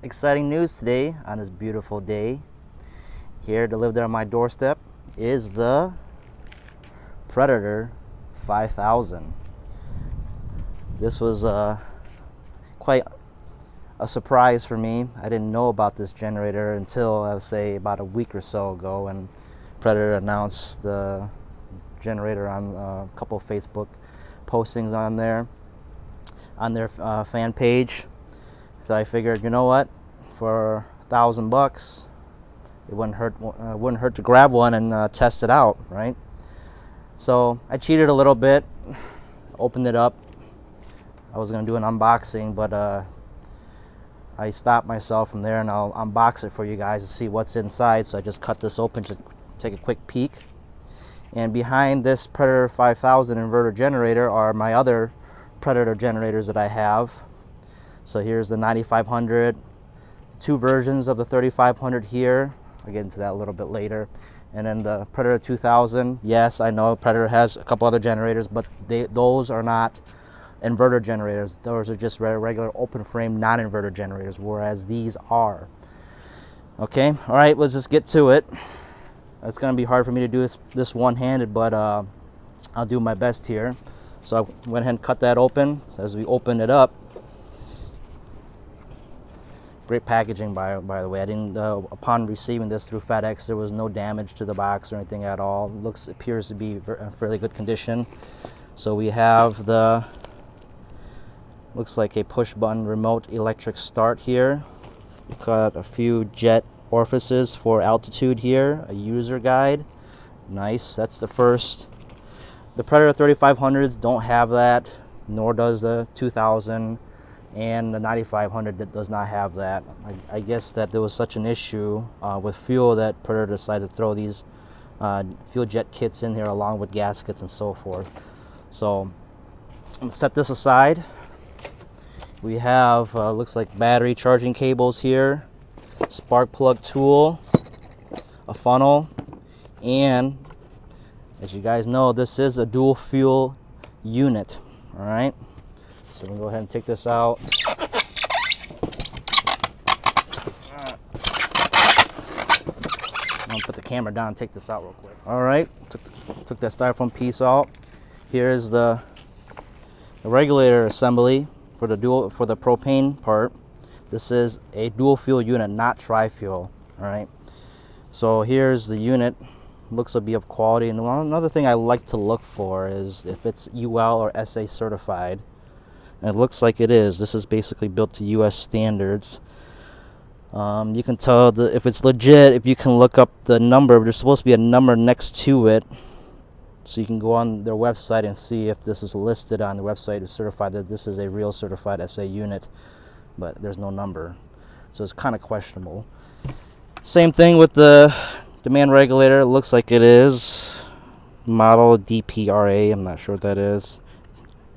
Exciting news today on this beautiful day. Here delivered on my doorstep is the Predator 5000. This was quite a surprise for me. I didn't know about this generator until I would say about a week or so ago when Predator announced the generator on a couple of Facebook postings on their fan page. So I figured, you know what, for $1,000, it wouldn't hurt to grab one and test it out, right? So I cheated a little bit, opened it up. I was gonna do an unboxing, but I stopped myself from there, and I'll unbox it for you guys to see what's inside. So I just cut this open to take a quick peek. And behind this Predator 5000 inverter generator are my other Predator generators that I have. So here's the 9500, two versions of the 3500 here. I'll get into that a little bit later. And then the Predator 2000. Yes, I know Predator has a couple other generators, but those are not inverter generators. Those are just regular open frame non-inverter generators, whereas these are. Okay, all right, let's just get to it. It's going to be hard for me to do this one-handed, but I'll do my best here. So I went ahead and cut that open. As we open it up, great packaging by the way. I didn't upon receiving this through FedEx, there was no damage to the box or anything at all. Appears to be in fairly good condition. So we have looks like a push button remote electric start here. We've got a few jet orifices for altitude here, a user guide. Nice, that's the first. The Predator 3500s don't have that, nor does the 2000. And the 9500 that does not have that. I guess that there was such an issue with fuel that Predator decided to throw these fuel jet kits in here along with gaskets and so forth. So I'm gonna set this aside. We have looks like battery charging cables here, spark plug tool, a funnel, and as you guys know, this is a dual fuel unit. All right. So we'll go ahead and take this out. I'm gonna put the camera down and take this out real quick. All right, took that styrofoam piece out. Here's the regulator assembly for the propane part. This is a dual fuel unit, not tri-fuel. All right. So here's the unit. Looks to be of quality. And another thing I like to look for is if it's UL or SA certified. And it looks like it is. This is basically built to US standards. You can tell if it's legit if you can look up the number. There's supposed to be a number next to it, so you can go on their website and see if this was listed on the website to certify that this is a real certified SA unit, but there's no number, so it's kind of questionable. Same thing with the demand regulator. It looks like it is model DPRA. I'm not sure what that is.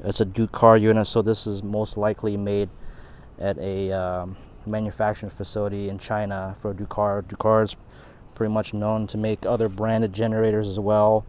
It's a Ducar unit, so this is most likely made at a manufacturing facility in China for Ducar. Ducar is pretty much known to make other branded generators as well.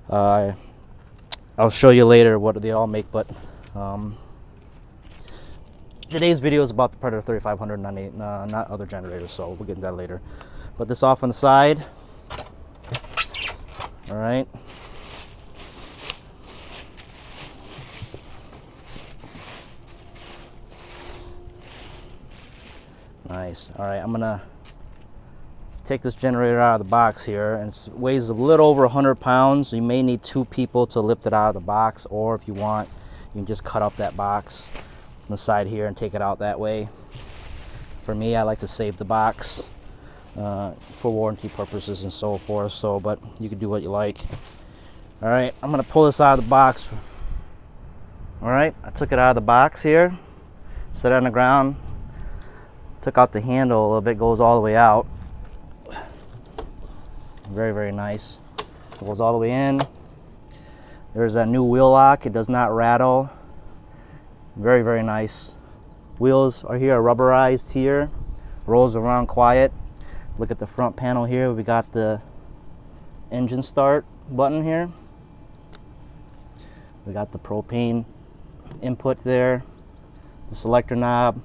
I'll show you later what they all make, but today's video is about the Predator 3500, not other generators, so we'll get into that later. Put this off on the side. All right. Nice. All right, I'm gonna take this generator out of the box here, and it weighs a little over 100 pounds. So you may need two people to lift it out of the box, or if you want, you can just cut up that box on the side here and take it out that way. For me, I like to save the box for warranty purposes and so forth. So, but you can do what you like. All right, I'm gonna pull this out of the box. All right, I took it out of the box here, set it on the ground. Took out the handle a little bit, goes all the way out. Very, very nice. Goes all the way in. There's that new wheel lock. It does not rattle. Very, very nice. Wheels are here, rubberized here. Rolls around quiet. Look at the front panel here. We got the engine start button here. We got the propane input there. The selector knob.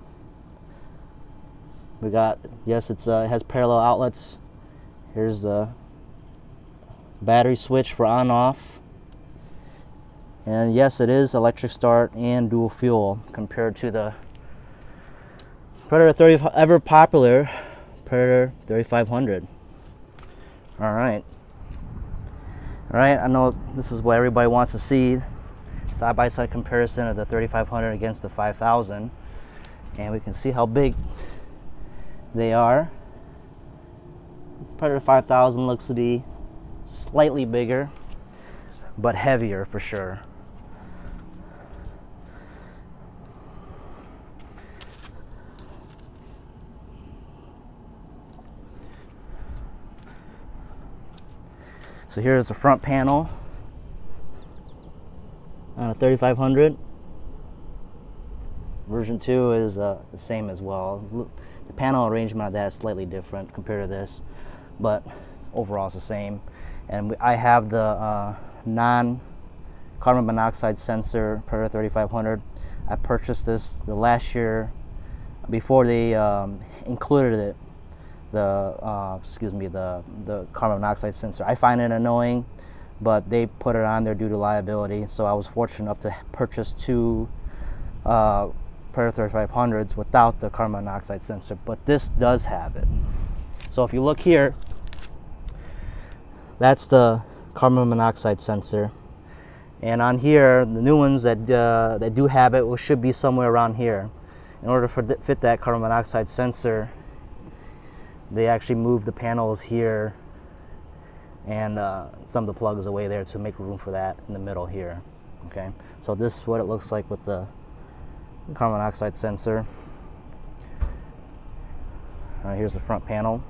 We got, yes, it has parallel outlets. Here's the battery switch for on-off. And yes, it is electric start and dual fuel compared to the Predator 30, ever popular Predator 3500. All right. All right, I know this is what everybody wants to see. Side-by-side comparison of the 3500 against the 5000. And we can see how big they are. Predator 5000 looks to be slightly bigger, but heavier for sure. So here's the front panel on a 3500. Version 2 is the same as well. The panel arrangement of that is slightly different compared to this, but overall it's the same. And I have the non-carbon monoxide sensor Predator 3500. I purchased this the last year before they included it. The carbon monoxide sensor. I find it annoying, but they put it on there due to liability. So I was fortunate enough to purchase two Predator 3500s without the carbon monoxide sensor, but this does have it. So if you look here, that's the carbon monoxide sensor, and on here, the new ones that do have it should be somewhere around here. In order to fit that carbon monoxide sensor, they actually moved the panels here and some of the plugs away there to make room for that in the middle here. Okay, so this is what it looks like with the carbon monoxide sensor. All right, here's the front panel.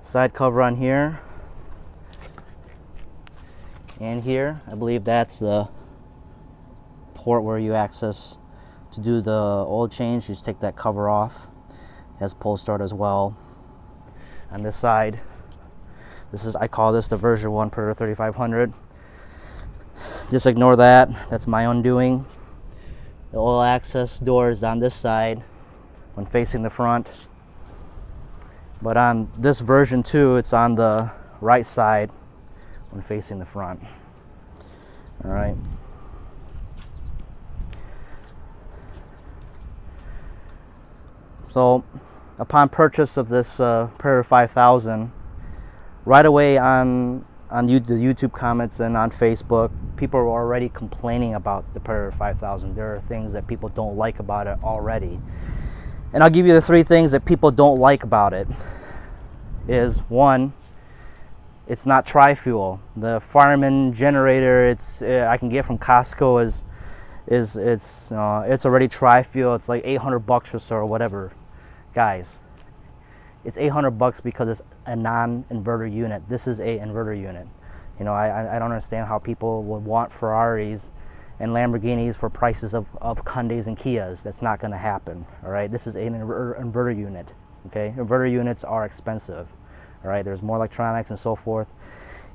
Side cover on here and here. I believe that's the port where you access to do the oil change. You just take that cover off. It has pull start as well. On this side, I call this the version 1 Predator 3500. Just ignore that. That's my undoing. The oil access door is on this side when facing the front. But on this version 2, it's on the right side when facing the front. All right. So upon purchase of this Predator 5000, right away on the YouTube comments and on Facebook, people are already complaining about the Predator 5000. There are things that people don't like about it already. And I'll give you the 3 things that people don't like about it. Is 1, it's not tri-fuel. The fireman generator I can get from Costco it's already tri-fuel. It's like $800 or so or whatever. Guys, it's $800 because it's a non-inverter unit. This is a inverter unit. You know, I don't understand how people would want Ferraris and Lamborghinis for prices of Hyundais and Kias. That's not going to happen. All right, this is an inverter unit. Okay, inverter units are expensive. All right, there's more electronics and so forth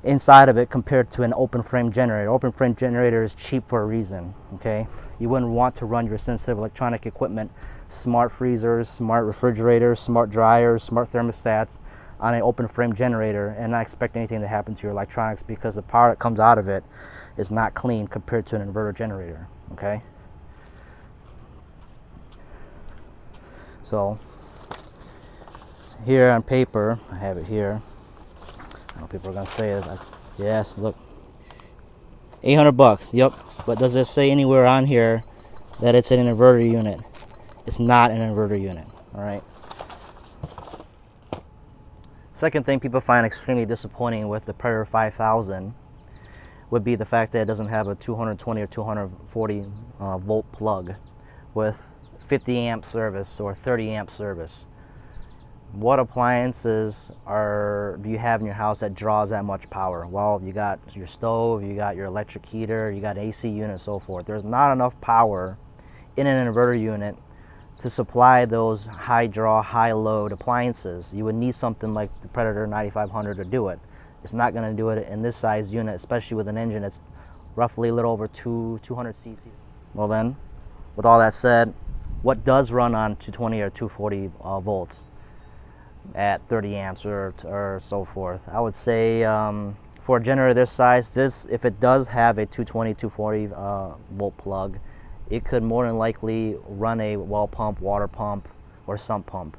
inside of it compared to an open frame generator. Open frame generator is cheap for a reason. Okay, you wouldn't want to run your sensitive electronic equipment, smart freezers, smart refrigerators, smart dryers, smart thermostats on an open frame generator and not expect anything to happen to your electronics, because the power that comes out of it is not clean compared to an inverter generator. Okay, so here on paper, I have it here. I know people are gonna say it. Yes, look, $800. Yep, but does it say anywhere on here that it's an inverter unit? It's not an inverter unit. All right. Second thing people find extremely disappointing with the Predator 5000 would be the fact that it doesn't have a 220 or 240 volt plug with 50 amp service or 30 amp service. What appliances do you have in your house that draws that much power? Well, you got your stove, you got your electric heater, you got an AC unit, and so forth. There's not enough power in an inverter unit to supply those high draw, high load appliances. You would need something like the Predator 9500 to do it. It's not going to do it in this size unit, especially with an engine that's roughly a little over 200 cc. Well then, with all that said, what does run on 220 or 240 volts at 30 amps or so forth? I would say for a generator this size, if it does have a 220, 240 volt plug, it could more than likely run a well pump, water pump, or sump pump.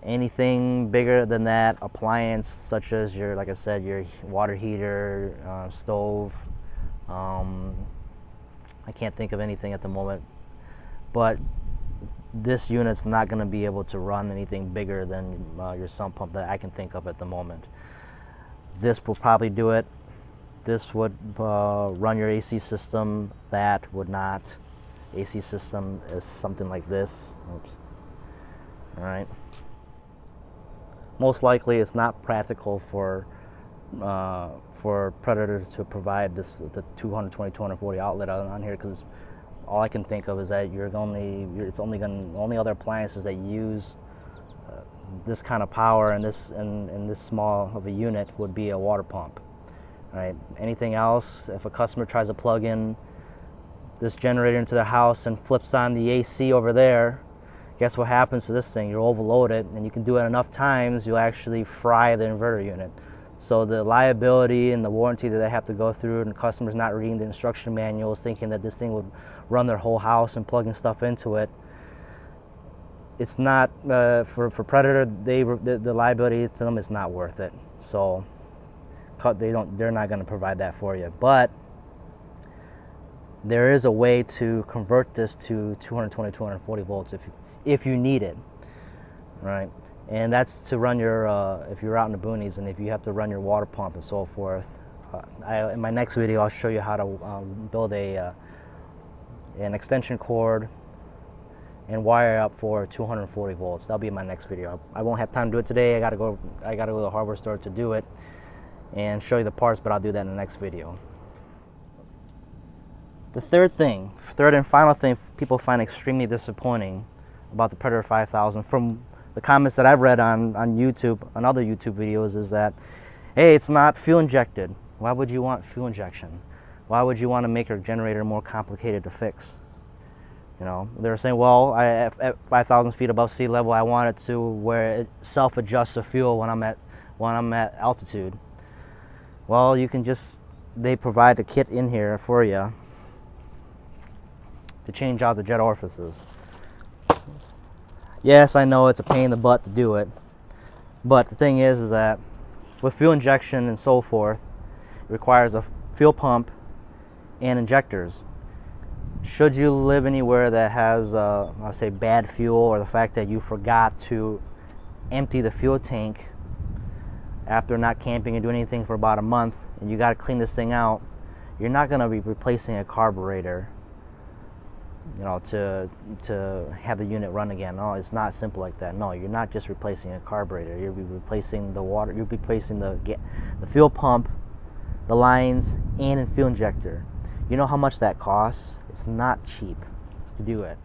Anything bigger than that, appliance such as your, like I said, your water heater, stove. I can't think of anything at the moment, but this unit's not going to be able to run anything bigger than your sump pump that I can think of at the moment. This will probably do it. This would run your AC system. That would not. AC system is something like this. Oops. All right. Most likely, it's not practical for Predators to provide the 220, 240 outlet on here, because all I can think of is that only other appliances that use this kind of power and this small of a unit would be a water pump. Right? Anything else, if a customer tries to plug in this generator into their house and flips on the AC over there, guess what happens to this thing? You'll overload it, and you can do it enough times, you'll actually fry the inverter unit. So the liability and the warranty that they have to go through, and the customer's not reading the instruction manuals thinking that this thing would run their whole house and plugging stuff into it, it's not, for Predator, the liability to them is not worth it. So they're not going to provide that for you. But there is a way to convert this to 220, 240 volts if you need it, right? And that's to run your, if you're out in the boonies and if you have to run your water pump and so forth. In my next video, I'll show you how to build an extension cord and wire up for 240 volts. That'll be in my next video. I won't have time to do it today. I gotta go to the hardware store to do it and show you the parts, but I'll do that in the next video. The third and final thing people find extremely disappointing about the Predator 5000 from the comments that I've read on YouTube, on other YouTube videos, is that, hey, it's not fuel injected. Why would you want fuel injection? Why would you want to make your generator more complicated to fix? You know, they're saying, well, at 5,000 feet above sea level, I want it to where it self-adjusts the fuel when I'm at altitude. Well, you can they provide a kit in here for you to change out the jet orifices. Yes, I know it's a pain in the butt to do it, but the thing is that with fuel injection and so forth, it requires a fuel pump and injectors. Should you live anywhere that has, I say, bad fuel, or the fact that you forgot to empty the fuel tank after not camping and doing anything for about a month, and you got to clean this thing out, you're not going to be replacing a carburetor, you know, to have the unit run again. No, it's not simple like that. No, you're not just replacing a carburetor. You'll be replacing the water. You'll be replacing the fuel pump, the lines, and a fuel injector. You know how much that costs? It's not cheap to do it.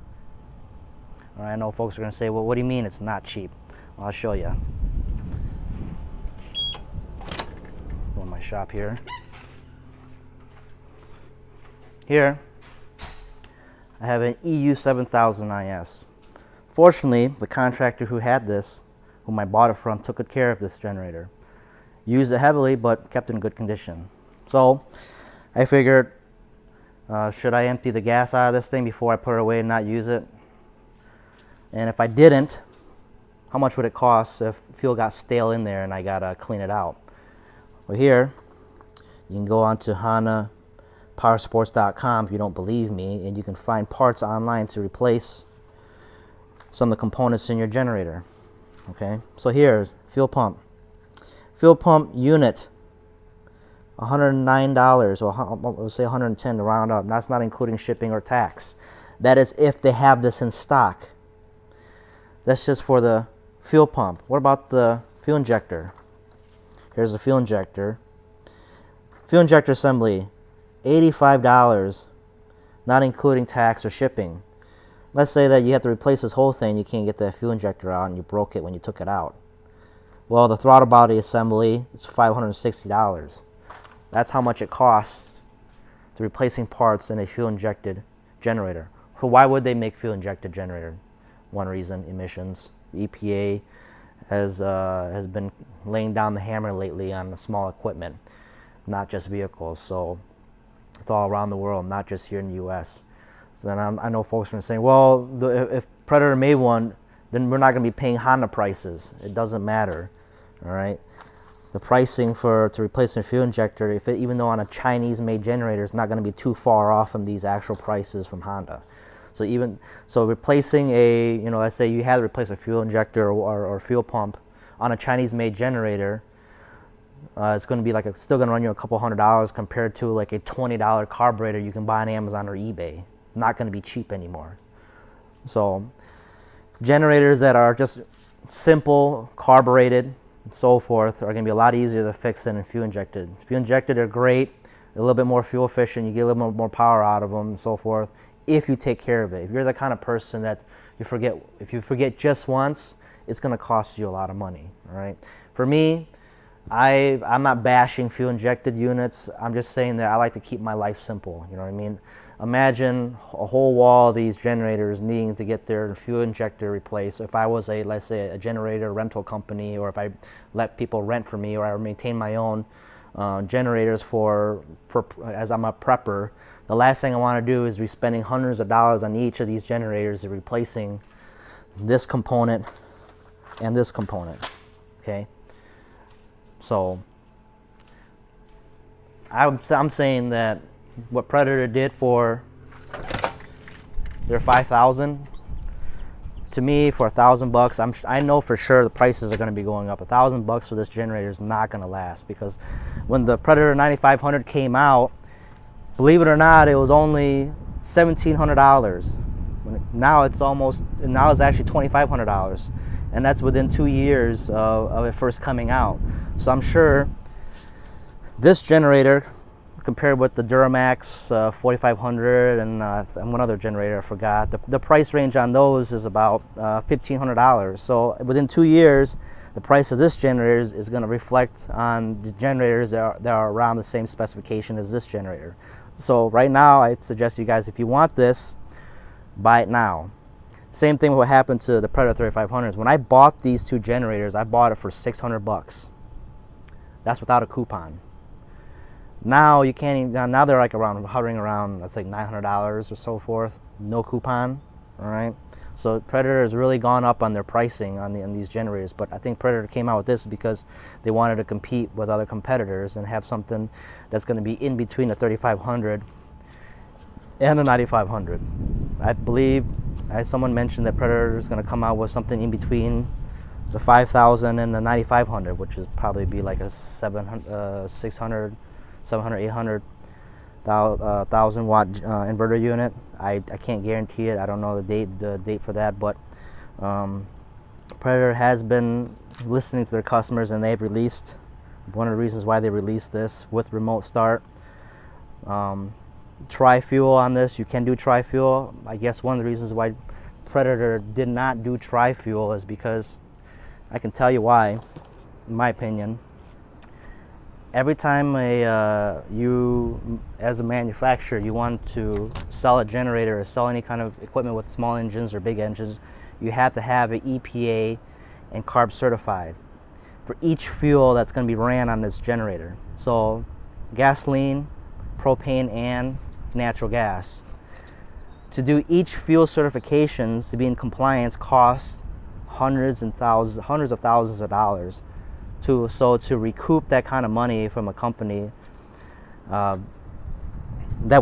All right, I know folks are going to say, well, what do you mean it's not cheap? Well, I'll show you. Go in my shop here. Here, I have an EU 7000 IS. Fortunately, the contractor who had this, whom I bought it from, took good care of this generator. Used it heavily, but kept it in good condition. So I figured, should I empty the gas out of this thing before I put it away and not use it? And if I didn't, how much would it cost if fuel got stale in there and I gotta clean it out? Well, here, you can go on to HanaPowersports.com if you don't believe me, and you can find parts online to replace some of the components in your generator. Okay, so here's fuel pump. Fuel pump unit, $109, or let's say $110 to round up. That's not including shipping or tax. That is if they have this in stock. That's just for the fuel pump. What about the fuel injector? Here's the fuel injector. Fuel injector assembly, $85, not including tax or shipping. Let's say that you have to replace this whole thing, you can't get that fuel injector out and you broke it when you took it out. Well, the throttle body assembly is $560. That's how much it costs to replacing parts in a fuel-injected generator. So why would they make fuel-injected generator? One reason, emissions. The EPA has been laying down the hammer lately on the small equipment, not just vehicles. So it's all around the world, not just here in the U.S. So then I know folks are saying, well, if Predator made one, then we're not going to be paying Honda prices. It doesn't matter, all right? The pricing to replace a fuel injector, even though on a Chinese-made generator, is not going to be too far off from these actual prices from Honda. So replacing let's say you had to replace a fuel injector or fuel pump on a Chinese-made generator, it's going to be still going to run you a couple $100 compared to like a $20 carburetor you can buy on Amazon or eBay. It's not going to be cheap anymore. So generators that are just simple, carbureted, and so forth are going to be a lot easier to fix than fuel injected. Fuel injected are great, a little bit more fuel efficient, you get a little more power out of them and so forth, if you take care of it. If you're the kind of person that if you forget just once, it's going to cost you a lot of money, all right? For me, I'm not bashing fuel injected units. I'm just saying that I like to keep my life simple, you know what I mean? Imagine a whole wall of these generators needing to get their fuel injector replaced. If I was let's say a generator rental company, or if I let people rent for me, or I maintain my own generators as I'm a prepper, the last thing I want to do is be spending hundreds of dollars on each of these generators and replacing this component and this component, okay? So I'm saying that what Predator did for their 5,000, to me, for $1,000, I know for sure the prices are going to be going up. $1,000 for this generator is not going to last, because when the Predator 9500 came out, believe it or not, it was only $1,700. Now it's actually $2,500, and that's within 2 years of it first coming out. So I'm sure this generator, compared with the Duramax 4500 and one other generator I forgot, the price range on those is about $1,500. So within 2 years, the price of this generator is going to reflect on the generators that are around the same specification as this generator. So right now, I suggest you guys, if you want this, buy it now. Same thing with what happened to the Predator 3500s. When I bought these two generators, I bought it for $600. That's without a coupon. Now you can't even, now they're hovering around, that's like $900 or so forth, no coupon, all right? So Predator has really gone up on their pricing on these generators, but I think Predator came out with this because they wanted to compete with other competitors and have something that's going to be in between the 3500 and the 9500. I believe, as someone mentioned, that Predator is going to come out with something in between the 5000 and the 9500, which is probably be like a 700, 800 1,000 watt inverter unit. I can't guarantee it. I don't know the date for that, but Predator has been listening to their customers, and they've released, one of the reasons why they released this with remote start. Tri-fuel on this, you can do tri-fuel. I guess one of the reasons why Predator did not do tri-fuel is because, I can tell you why, in my opinion. Every time you, as a manufacturer, you want to sell a generator or sell any kind of equipment with small engines or big engines, you have to have an EPA and CARB certified for each fuel that's going to be ran on this generator. So gasoline, propane, and natural gas. To do each fuel certifications to be in compliance costs hundreds of thousands of dollars. So to recoup that kind of money from a company that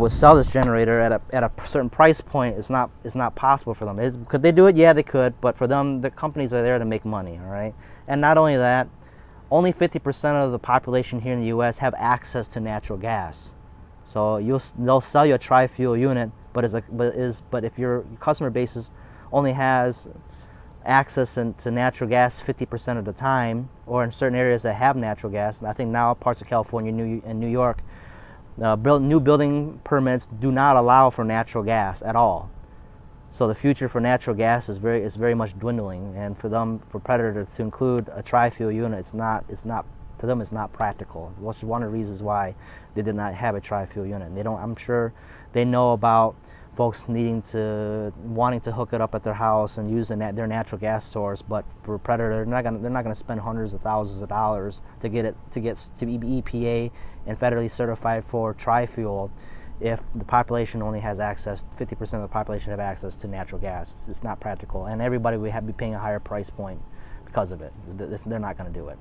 would sell this generator at a certain price point is not possible for them. Could they do it? Yeah, they could, but for them, the companies are there to make money, all right? And not only that, only 50% of the population here in the U.S. have access to natural gas. So they'll sell you a tri-fuel unit, but if your customer base only has access to natural gas 50% of the time, or in certain areas that have natural gas, and I think now parts of California and New York, new building permits do not allow for natural gas at all. So the future for natural gas is very much dwindling, and for Predator to include a tri-fuel unit, it's not To them, it's not practical, which is one of the reasons why they did not have a tri-fuel unit. And they don't. I'm sure they know about folks wanting to hook it up at their house and use their natural gas source, but for Predator, they're not gonna spend hundreds of thousands of dollars to get to be EPA and federally certified for tri-fuel if the population only has access, 50% of the population have access to natural gas. It's not practical, and everybody would have to be paying a higher price point because of it. They're not going to do it.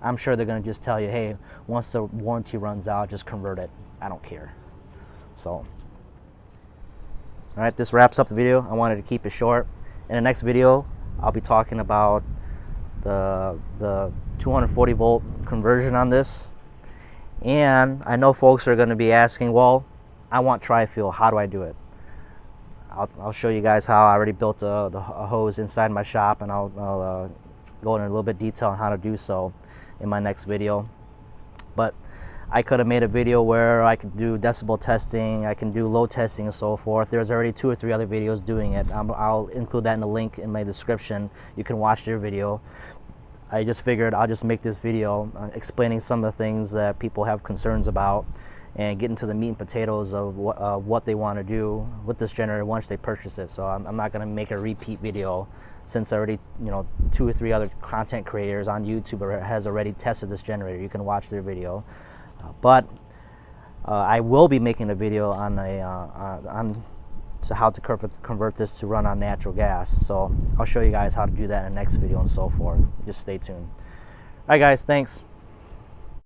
I'm sure they're going to just tell you, hey, once the warranty runs out, just convert it. I don't care. So, all right, this wraps up the video. I wanted to keep it short. In the next video, I'll be talking about the 240 volt conversion on this. And I know folks are going to be asking, well, I want tri-fuel. How do I do it? I'll show you guys how I already built a hose inside my shop, and I'll go into a little bit detail on how to do so in my next video. But I could have made a video where I could do decibel testing, I can do load testing and so forth. There's already 2 or 3 other videos doing it. I'll include that in the link in my description. You can watch their video. I just figured I'll just make this video explaining some of the things that people have concerns about and get into the meat and potatoes of what they want to do with this generator once they purchase it. So I'm not going to make a repeat video, since already 2 or 3 other content creators on YouTube has already tested this generator. You can watch their video, but I will be making a video on how to convert this to run on natural gas. So I'll show you guys how to do that in the next video and so forth. Just stay tuned. All right, guys, thanks.